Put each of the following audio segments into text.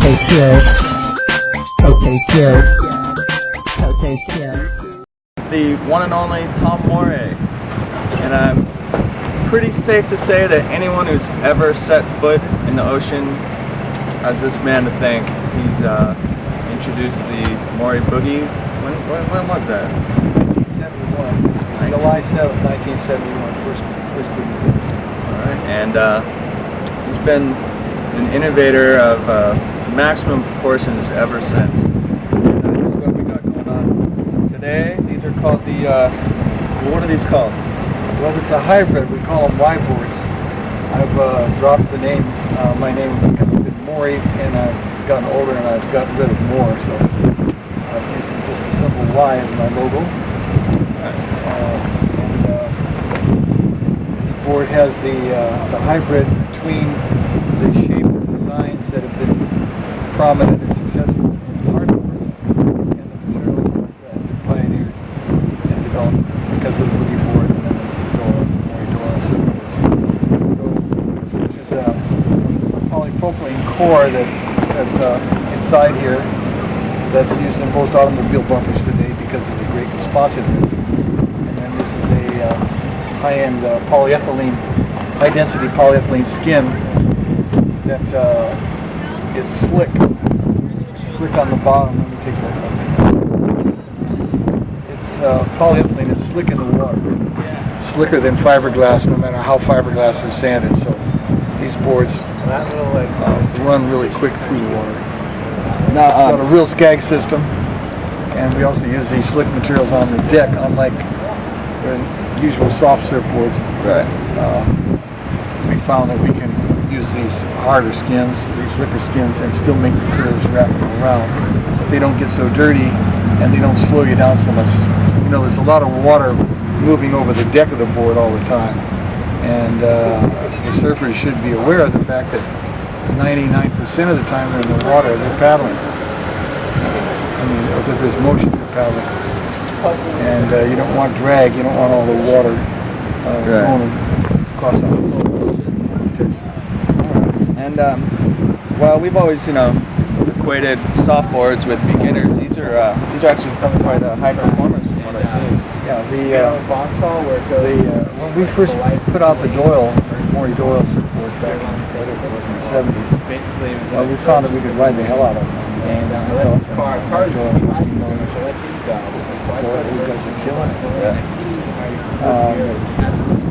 The one and only Tom Morey, and it's pretty safe to say that anyone who's ever set foot in the ocean has this man to thank. He's introduced the Morey Boogie. When was that? 1971. July 7th, 1971. First boogie. All right, and he's been an innovator of maximum proportions ever since. Here's what we got going on today. These are called the, what are these called? Well, it's a hybrid. We call them Y boards. I've dropped the name. My name has been Morey, and I've gotten older and I've gotten rid of more, so I've used just the simple Y as my logo. This board has it's a hybrid between the shape and designs that have been prominent and successful in hardboards and the materials that have been pioneered and developed because of the boogie board and then the Morey door and surfboards. So it features a polypropylene core that's inside here that's used in most automobile bumpers today because of the great responsiveness. And then this is a high-end polyethylene, high-density polyethylene skin that is slick. It's slick on the bottom. Let me take that from you. It's polyethylene is slick in the water, slicker than fiberglass, no matter how fiberglass is sanded. So these boards run really quick through the water. Now, it's got a real skag system, and we also use these slick materials on the deck, unlike the usual soft surfboards. Right. We found that we can use these harder skins, these slicker skins, and still make the materials wrap around. But they don't get so dirty, and they don't slow you down so much. You know, there's a lot of water moving over the deck of the board all the time, and the surfers should be aware of the fact that 99% of the time they're in the water, they're paddling. I mean, or that there's motion to paddling. And you don't want drag, you don't want all the water going across the boat. And well, we've always, equated softboards with beginners. These are actually probably quite high performance from what I see. Yeah, when we first put out the Doyle, Morey Doyle surfboard back in the 70s, we found that we could ride the hell out of them. And so killing it.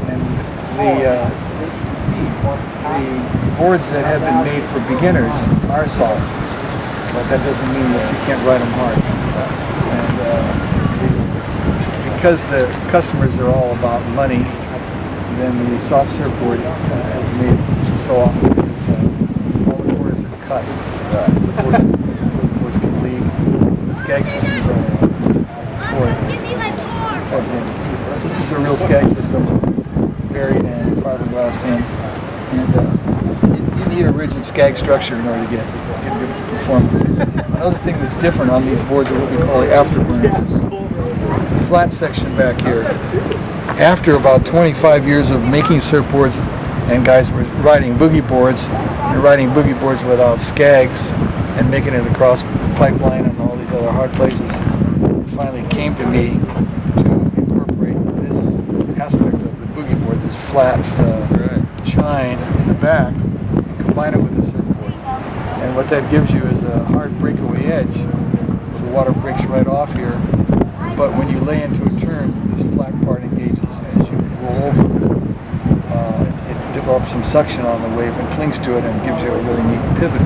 And the boards that have been made for beginners are soft, but that doesn't mean that you can't ride them hard. And because the customers are all about money, then the soft surfboard is made so often because all the corners are cut. The boards can leak. The skag systems are this is a real skag system, buried in fiberglass in. And you need a rigid skag structure in order to get good performance. Another thing that's different on these boards are what we call the afterburners. The flat section back here. After about 25 years of making surfboards, and guys were riding boogie boards, and riding boogie boards without skags, and making it across the pipeline and all these other hard places, it finally came to me to incorporate this aspect of the boogie board, this flat chine in the back, and combine it with the surfboard. And what that gives you is a hard breakaway edge. The water breaks right off here, but when you lay into a turn, this flat part engages as you roll over. It develops some suction on the wave and clings to it and gives you a really neat pivot.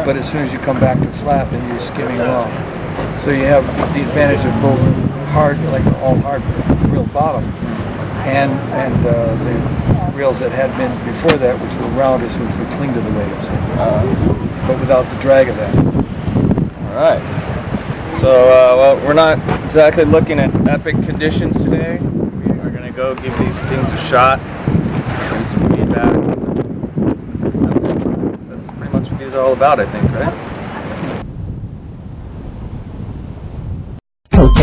But as soon as you come back to flat, then you're skimming along. So you have the advantage of both hard, like all hard, real bottom, and the rails that had been before that, which were rounders, which would cling to the waves, but without the drag of that. All right. So, well, we're not exactly looking at epic conditions today. We're going to go give these things a shot, give you some feedback. So that's pretty much what these are all about, I think, right? Cote,